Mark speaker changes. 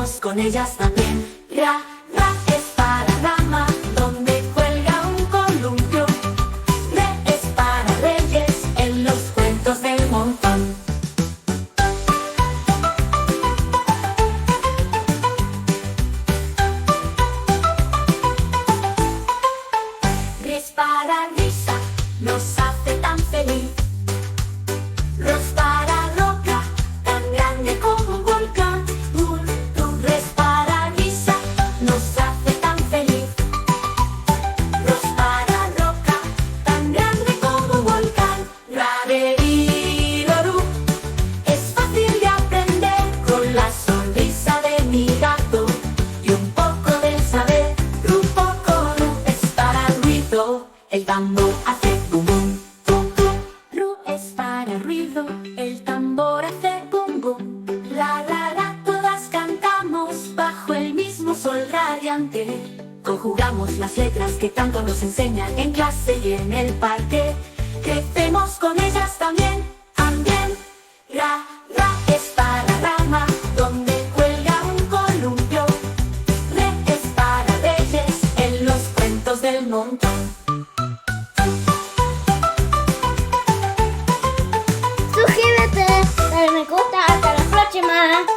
Speaker 1: crecemos con ellas también. Ra, ra es para rama, donde cuelga un columpio. Re es para reyes, en los cuentos del montón. Ri es para risa, nos hace tan feliz. Ro es para roca, tan grande como un volcán. Re es para risa, nos hace tan feliz. Ro es para roca, tan grande como un volcán. Ra, re, ri, ro, ru, es fácil de aprender con la sonrisa de mi gato y un poco de saber. Ru, poco, ru, es para ruido, el tambor hace bum bum, bum bum. Ru es para ruido, el tambor hace bum bum. La, todas cantamos bajo el mismo sol radiante. Conjugamos las letras que tanto nos enseñan en clase y en el parque. Crecemos con ellas también, también. Ra es para rama, donde cuelga un columpio. Re es para reyes, en los cuentos del montón.
Speaker 2: Suscríbete, dale me gusta, hasta la próxima.